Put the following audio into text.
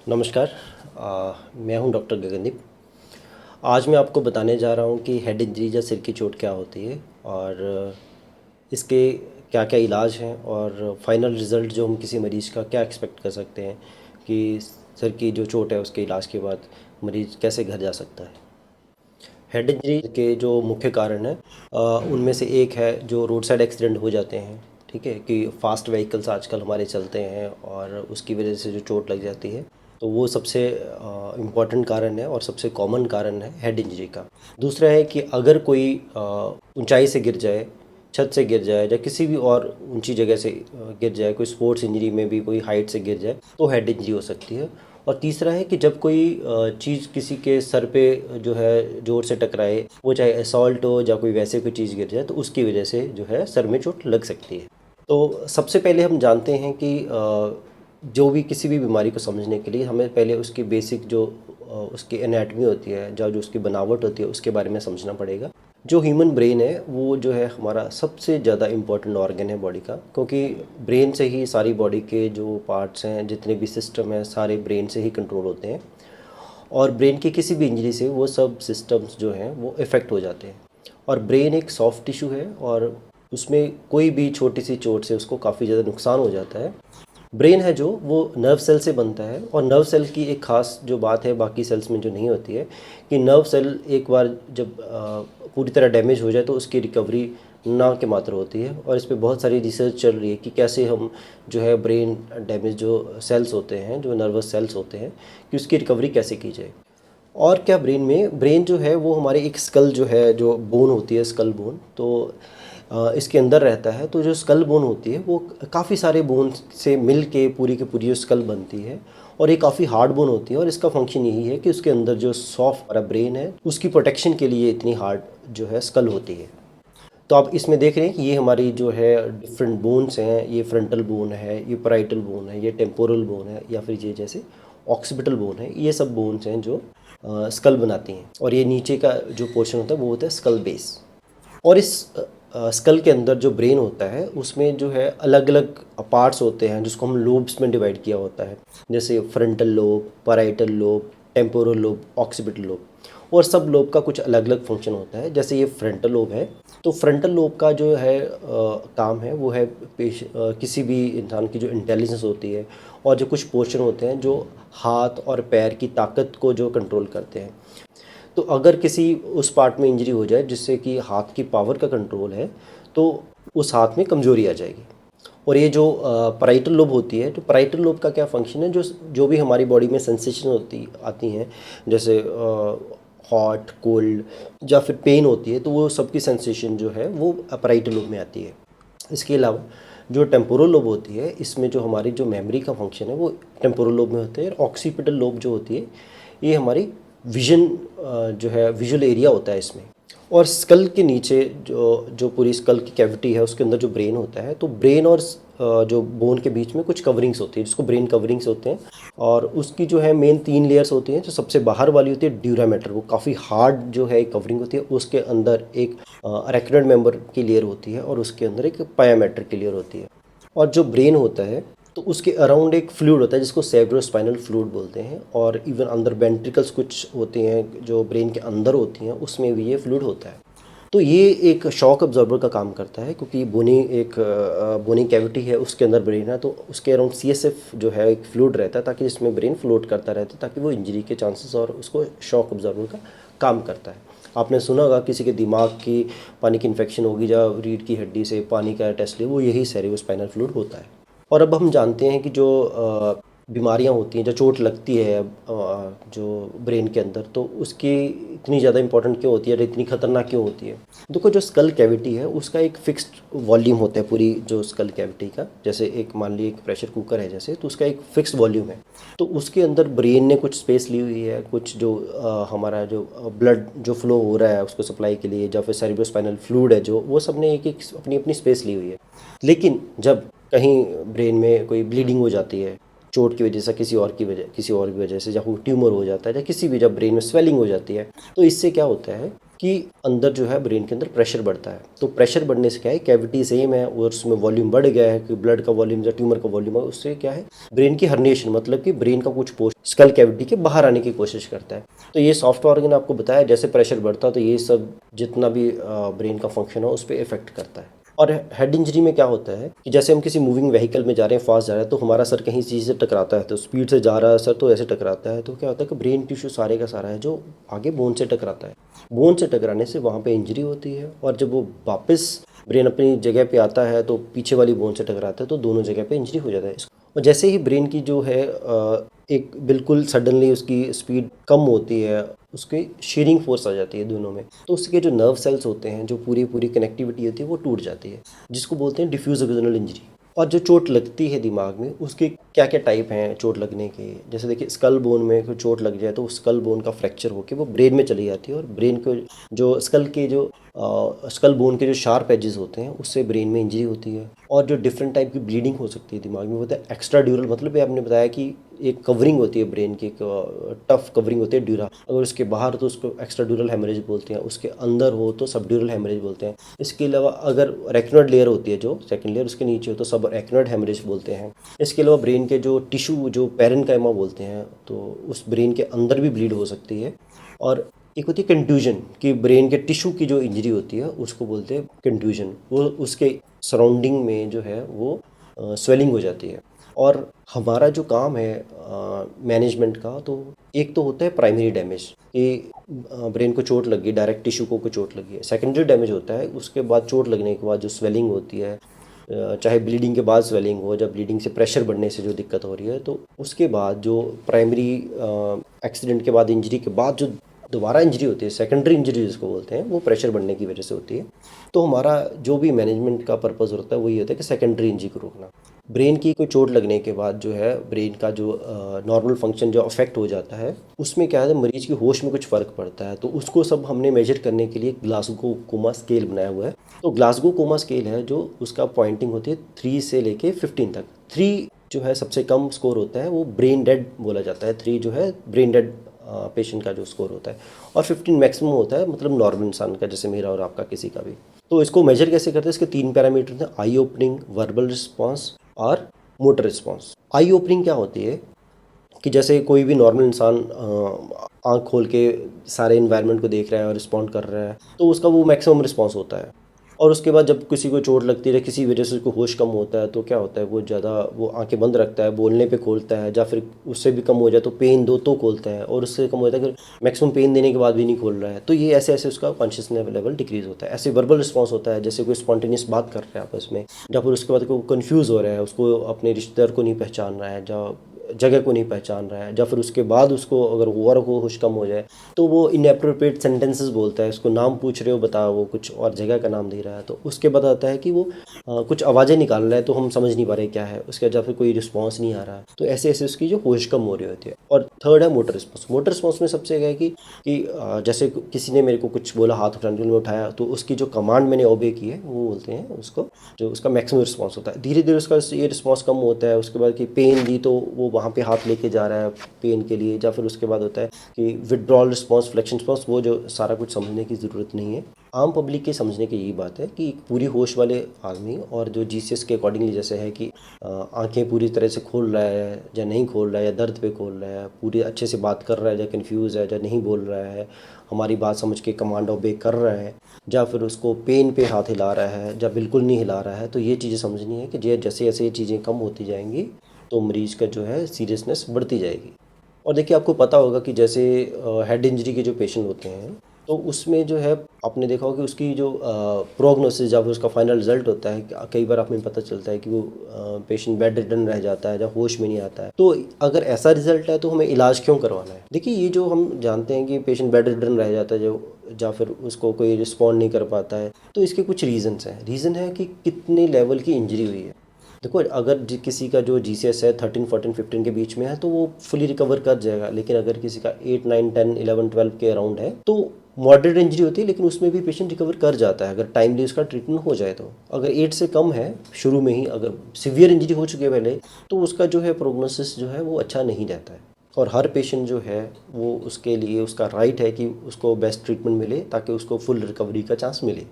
नमस्कार। मैं हूं डॉक्टर गगनदीप। आज मैं आपको बताने जा रहा हूं कि हेड इंजरी या सिर की चोट क्या होती है और इसके क्या क्या इलाज हैं और फाइनल रिज़ल्ट जो हम किसी मरीज़ का क्या एक्सपेक्ट कर सकते हैं कि सिर की जो चोट है उसके इलाज के बाद मरीज़ कैसे घर जा सकता है। हेड इंजरी के जो मुख्य कारण हैं उनमें से एक है जो रोड साइड एक्सीडेंट हो जाते हैं। ठीक है कि फास्ट व्हीकल्स आजकल हमारे चलते हैं और उसकी वजह से जो चोट लग जाती है, तो वो सबसे इम्पॉर्टेंट कारण है और सबसे कॉमन कारण है हेड इंजरी का। दूसरा है कि अगर कोई ऊंचाई से गिर जाए, छत से गिर जाए या किसी भी और ऊंची जगह से गिर जाए, कोई स्पोर्ट्स इंजरी में भी कोई हाइट से गिर जाए तो हेड इंजरी हो सकती है। और तीसरा है कि जब कोई चीज़ किसी के सर पे जो है ज़ोर से टकराए, वो चाहे असॉल्ट हो या कोई वैसे कोई चीज़ गिर जाए, तो उसकी वजह से जो है सर में चोट लग सकती है। तो सबसे पहले हम जानते हैं कि जो भी किसी भी बीमारी को समझने के लिए हमें पहले उसकी बेसिक जो उसकी एनाटमी होती है, जो जो उसकी बनावट होती है, उसके बारे में समझना पड़ेगा। जो ह्यूमन ब्रेन है वो जो है हमारा सबसे ज़्यादा इम्पोर्टेंट ऑर्गन है बॉडी का, क्योंकि ब्रेन से ही सारी बॉडी के जो पार्ट्स हैं, जितने भी सिस्टम हैं, सारे ब्रेन से ही कंट्रोल होते हैं। और ब्रेन की किसी भी इंजरी से वो सब सिस्टम्स जो हैं वो इफ़ेक्ट हो जाते हैं। और ब्रेन एक सॉफ्ट टिश्यू है और उसमें कोई भी छोटी सी चोट से उसको काफ़ी ज़्यादा नुकसान हो जाता है। ब्रेन है जो वो नर्व सेल से बनता है और नर्व सेल की एक ख़ास जो बात है बाकी सेल्स में जो नहीं होती है, कि नर्व सेल एक बार जब पूरी तरह डैमेज हो जाए तो उसकी रिकवरी ना के मात्र होती है। और इस पे बहुत सारी रिसर्च चल रही है कि कैसे हम जो है ब्रेन डैमेज जो सेल्स होते हैं, जो नर्वस सेल्स होते हैं, कि उसकी रिकवरी कैसे की जाए। और क्या ब्रेन जो है वो हमारे एक स्कल जो है, जो बोन होती है स्कल बोन, तो इसके अंदर रहता है। तो जो स्कल बोन होती है वो काफ़ी सारे बोन से मिल के पूरी की पूरी जो स्कल बनती है। और ये काफ़ी हार्ड बोन होती है और इसका फंक्शन यही है कि उसके अंदर जो सॉफ्ट हमारा ब्रेन है उसकी प्रोटेक्शन के लिए इतनी हार्ड जो है स्कल होती है। तो आप इसमें देख रहे हैं कि ये हमारी जो है डिफरेंट बोन्स हैं, ये फ्रंटल बोन है, ये पैराइटल बोन है, ये टेम्पोरल बोन है, या फिर ये जैसे ऑक्सीपिटल बोन है। ये सब बोन्स हैं जो स्कल बनाती हैं। और ये नीचे का जो पोर्शन होता है वो होता है स्कल बेस। और इस स्कल के अंदर जो ब्रेन होता है उसमें जो है अलग अलग पार्ट्स होते हैं जिसको हम लोब्स में डिवाइड किया होता है, जैसे frontal lobe, parietal lobe, temporal lobe, occipital lobe. और सब लोब का कुछ अलग अलग फंक्शन होता है। जैसे ये फ्रंटल लोब है, तो फ्रंटल लोब का जो है काम है वो है किसी भी इंसान की जो इंटेलिजेंस होती है और जो कुछ पोर्शन होते हैं जो हाथ और पैर की ताकत को जो कंट्रोल करते हैं। तो अगर किसी उस पार्ट में इंजरी हो जाए जिससे कि हाथ की पावर का कंट्रोल है, तो उस हाथ में कमजोरी आ जाएगी। और ये जो पैराइटल लोब होती है, तो पैराइटल लोब का क्या फंक्शन है, जो जो भी हमारी बॉडी में सेंसेशन होती आती हैं, जैसे हॉट, कोल्ड या फिर पेन होती है, तो वो सबकी सेंसेशन जो है वो पैराइटल लोब में आती है। इसके अलावा जो टेम्पोरल लोब होती है, इसमें जो हमारी जो मेमोरी का फंक्शन है वो टेम्पोरल लोब में होता है। और ऑक्सीपिटल लोब जो होती है ये हमारी विजन जो है विजुअल एरिया होता है इसमें। और स्कल के नीचे जो जो पूरी स्कल की कैविटी है उसके अंदर जो ब्रेन होता है, तो ब्रेन और जो बोन के बीच में कुछ कवरिंग्स होती है जिसको ब्रेन कवरिंग्स होते हैं। और उसकी जो है मेन 3 लेयर्स होती हैं। जो सबसे बाहर वाली होती है ड्यूरामेटर, वो काफ़ी हार्ड जो है एक कवरिंग होती है। उसके अंदर एक अरेक्नोइड मेंबर की लेयर होती है और उसके अंदर एक पायामेटर की लेयर होती है। और जो ब्रेन होता है तो उसके अराउंड एक फ्लूइड होता है जिसको सेरेब्रोस्पाइनल फ्लूइड बोलते हैं। और इवन अंदर वेंट्रिकल्स कुछ होते हैं जो ब्रेन के अंदर होती हैं, उसमें भी ये फ्लूइड होता है। तो ये एक शॉक अब्जॉर्बर का काम करता है, क्योंकि बोनी एक बोनी कैविटी है, उसके अंदर ब्रेन है, तो उसके अराउंड सीएसएफ जो है एक फ्लूइड रहता है, ताकि इसमें ब्रेन फ्लोट करता रहता है, ताकि वो इंजरी के चांसेस और उसको शॉक अब्जॉर्बर का काम करता है। आपने सुना होगा किसी के दिमाग की पानी की इन्फेक्शन होगी या रीढ़ की हड्डी से पानी का टेस्ट ले, वो यही सेरेब्रोस्पाइनल फ्लूइड होता है। और अब हम जानते हैं कि जो बीमारियां होती हैं, जो चोट लगती है जो ब्रेन के अंदर, तो उसकी इतनी ज़्यादा इंपॉर्टेंट क्यों होती है और इतनी खतरनाक क्यों होती है। देखो, जो स्कल कैविटी है उसका एक फिक्स्ड वॉल्यूम होता है पूरी जो स्कल कैविटी का। जैसे एक मान लीजिए एक प्रेशर कुकर है जैसे, तो उसका एक फिक्स्ड वॉल्यूम है। तो उसके अंदर ब्रेन ने कुछ स्पेस ली हुई है, कुछ जो हमारा जो ब्लड जो फ्लो हो रहा है उसको सप्लाई के लिए, या फिर सेरेब्रोस्पाइनल फ्लूइड है जो, वो सब ने एक एक अपनी अपनी स्पेस ली हुई है। लेकिन जब कहीं ब्रेन में कोई ब्लीडिंग हो जाती है, चोट की वजह से, किसी और की वजह से, या कोई ट्यूमर हो जाता है, या किसी भी जब ब्रेन में स्वेलिंग हो जाती है, तो इससे क्या होता है कि अंदर जो है ब्रेन के अंदर प्रेशर बढ़ता है। तो प्रेशर बढ़ने से क्या है, कैविटी सेम है और उसमें वॉल्यूम बढ़ गया है कि ब्लड का वॉल्यूम या ट्यूमर का वॉल्यूम है, उससे क्या है ब्रेन की हर्निएशन, मतलब कि ब्रेन का कुछ पोर्शन स्कल कैविटी के बाहर आने की कोशिश करता है। तो ये सॉफ्ट ऑर्गन आपको बताया, जैसे प्रेशर बढ़ता है तो ये सब जितना भी ब्रेन का फंक्शन है उस पर इफेक्ट करता है। और हेड इंजरी में क्या होता है कि जैसे हम किसी मूविंग व्हीकल में जा रहे हैं, फास्ट जा रहे हैं, तो हमारा सर कहीं चीज़ से टकराता है, तो स्पीड से जा रहा है सर, तो ऐसे टकराता है, तो क्या होता है कि ब्रेन टिश्यू सारे का सारा है जो आगे बोन से टकराता है। बोन से टकराने से वहाँ पे इंजरी होती है, और जब वो वापस ब्रेन अपनी जगह पे आता है तो पीछे वाली बोन से टकराता है, तो दोनों जगह पे इंजरी हो जाता है। और जैसे ही ब्रेन की जो है एक बिल्कुल सडनली उसकी स्पीड कम होती है, उसकी शेयरिंग फोर्स आ जाती है दोनों में, तो उसके जो नर्व सेल्स होते हैं, जो पूरी पूरी कनेक्टिविटी होती है, वो टूट जाती है, जिसको बोलते हैं डिफ्यूज एक्सोनल इंजरी। और जो चोट लगती है दिमाग में, उसके क्या क्या टाइप हैं चोट लगने के, जैसे देखिए स्कल बोन में कोई चोट लग जाए तो स्कल बोन का फ्रैक्चर होकर वो ब्रेन में चली जाती है, और ब्रेन को जो स्कल के जो स्कल बोन के जो शार्प एजेस होते हैं उससे ब्रेन में इंजरी होती है। और जो डिफरेंट टाइप की ब्लीडिंग हो सकती है दिमाग में, होता है एक्स्ट्रा ड्यूरल, मतलब ये आपने बताया कि एक कवरिंग होती है ब्रेन की, एक टफ कवरिंग होती है ड्यूरा, अगर उसके बाहर तो उसको एक्स्ट्रा ड्यूरल हेमरेज बोलते हैं, उसके अंदर हो तो सब ड्यूरल हेमरेज बोलते हैं। इसके अलावा अगर रेक्नोइड लेयर होती है जो सेकंड लेयर, उसके नीचे हो तो सब रेक्नोइड हेमरेज बोलते हैं। इसके अलावा ब्रेन के जो टिश्यू जो पेरेन्काइमा बोलते हैं, तो उस ब्रेन के अंदर भी ब्लीड हो सकती है। और एक होती है कंट्यूजन, कि ब्रेन के टिश्यू की जो इंजरी होती है उसको बोलते हैं कंट्यूजन, वो उसके सराउंडिंग में जो है वो स्वेलिंग हो जाती है। और हमारा जो काम है मैनेजमेंट का, तो एक तो होता है प्राइमरी डैमेज, कि ब्रेन को चोट लगी, डायरेक्ट टिश्यू को चोट लगी है। सेकेंडरी डैमेज होता है उसके बाद, चोट लगने के बाद जो स्वेलिंग होती है, चाहे ब्लीडिंग के बाद स्वेलिंग हो, जब ब्लीडिंग से प्रेशर बढ़ने से जो दिक्कत हो रही है, तो उसके बाद जो प्राइमरी एक्सीडेंट के बाद, इंजरी के बाद जो दोबारा इंजरी होती है, सेकेंडरी इंजरी जिसको बोलते हैं, वो प्रेशर बढ़ने की वजह से होती है। तो हमारा जो भी मैनेजमेंट का पर्पज़ होता है वही होता है कि सेकेंडरी इंजरी को रोकना। ब्रेन की कोई चोट लगने के बाद जो है ब्रेन का जो नॉर्मल फंक्शन जो अफेक्ट हो जाता है, उसमें क्या है मरीज की होश में कुछ फ़र्क पड़ता है, तो उसको सब हमने मेजर करने के लिए ग्लासगो कोमा स्केल बनाया हुआ है। तो ग्लासगो कोमा स्केल है जो उसका पॉइंटिंग होती है 3 से लेके 15 तक। 3 जो है सबसे कम स्कोर होता है, वो ब्रेन डेड बोला जाता है। 3 जो है ब्रेन डेड पेशेंट का जो स्कोर होता है, और 15 मैक्सिमम होता है, मतलब नॉर्मल इंसान का, जैसे मेरा और आपका किसी का भी। तो इसको मेजर कैसे करते हैं, इसके 3 पैरामीटर हैं, आई ओपनिंग, वर्बल रिस्पॉन्स और मोटर रिस्पॉन्स। आई ओपनिंग क्या होती है कि जैसे कोई भी नॉर्मल इंसान आँख खोल के सारे इन्वायरमेंट को देख रहा है और रिस्पॉन्ड कर रहा है, तो उसका वो मैक्सिमम रिस्पॉन्स होता है। और उसके बाद जब किसी को चोट लगती है, किसी वजह से उसको होश कम होता है, तो क्या होता है वो ज़्यादा वो आंखें बंद रखता है, बोलने पे खोलता है, या फिर उससे भी कम हो जाए तो पेन दो तो खोलता है, और उससे कम होता है कि मैक्सिमम पेन देने के बाद भी नहीं खोल रहा है, तो ये ऐसे ऐसे उसका कॉन्शियसनेस लेवल डिक्रीज होता है। ऐसे वर्बल रिस्पॉन्स होता है, जैसे कोई स्पॉन्टेनियस बात कर रहा है आपस में, या फिर उसके बाद कोई कन्फ्यूज़ हो रहा है, उसको अपने रिश्तेदार को नहीं पहचान रहा है, या जगह को नहीं पहचान रहा है, या फिर उसके बाद उसको अगर और को होश कम हो जाए तो वो इनएप्रोप्रिएट सेंटेंसेस बोलता है, उसको नाम पूछ रहे हो बता, वो कुछ और जगह का नाम दे रहा है, तो उसके बाद आता है कि वो कुछ आवाज़ें निकाल रहा है तो हम समझ नहीं पा रहे क्या है, उसके बाद फिर कोई रिस्पॉन्स नहीं आ रहा है, तो ऐसे ऐसे उसकी जो होश कम हो रही होती है। और थर्ड है मोटर रिस्पॉन्स। मोटर रिस्पॉन्स में सबसे क्या है कि जैसे किसी ने मेरे को कुछ बोला, हाथ उठाने के लिए उठाया, तो उसकी जो कमांड मैंने ओबे की है वो बोलते हैं उसको, जो उसका मैक्सिमम रिस्पॉन्स होता है। धीरे धीरे उसका ये रिस्पॉन्स कम होता है, उसके बाद कि पेन दी तो वो वहाँ पे हाथ लेके जा रहा है पेन के लिए, या फिर उसके बाद होता है कि विड्रॉल रिस्पॉन्स, फ्लेक्शन रिस्पॉन्स, वो जो सारा कुछ समझने की ज़रूरत नहीं है। आम पब्लिक के समझने की यही बात है कि पूरी होश वाले आदमी, और जो जीसीएस के अकॉर्डिंगली जैसे है कि आंखें पूरी तरह से खोल रहा है या नहीं खोल रहा है, या दर्द पे खोल रहा है, पूरी अच्छे से बात कर रहा है या कन्फ्यूज़ है या नहीं बोल रहा है, हमारी बात समझ के कमांड ओबे कर रहा है, या फिर उसको पेन पे हाथ हिला रहा है या बिल्कुल नहीं हिला रहा है, तो ये चीज़ें समझनी है कि जैसे जैसे ये चीज़ें कम होती जाएंगी तो मरीज़ का जो है सीरियसनेस बढ़ती जाएगी। और देखिए आपको पता होगा कि जैसे हेड इंजरी के जो पेशेंट होते हैं, तो उसमें जो है आपने देखा होगा कि उसकी जो प्रोग्नोसिस जब उसका फाइनल रिजल्ट होता है, कई बार आपने पता चलता है कि वो पेशेंट बेड रिडन रह जाता है या होश में नहीं आता है। तो अगर ऐसा रिजल्ट है तो हमें इलाज क्यों करवाना है। देखिए ये जो हम जानते हैं कि पेशेंट बेड रिडन रह जाता है जो, या फिर उसको कोई रिस्पॉन्ड नहीं कर पाता है, तो इसके कुछ रीज़न्स हैं। रीज़न है कि कितने लेवल की इंजरी हुई है। देखो, अगर किसी का जो जीसीएस है 13 14 15 के बीच में है तो वो फुली रिकवर कर जाएगा, लेकिन अगर किसी का 8 9 10 11 12 के अराउंड है तो मॉडरेट इंजरी होती है, लेकिन उसमें भी पेशेंट रिकवर कर जाता है अगर टाइमली उसका ट्रीटमेंट हो जाए तो। अगर 8 से कम है, शुरू में ही अगर सीवियर इंजरी हो चुकी है पहले, तो उसका जो है प्रोग्नोसिस जो है वो अच्छा नहीं रहता है। और हर पेशेंट जो है वो उसके लिए उसका राइट है कि उसको बेस्ट ट्रीटमेंट मिले ताकि उसको फुल रिकवरी का चांस मिले।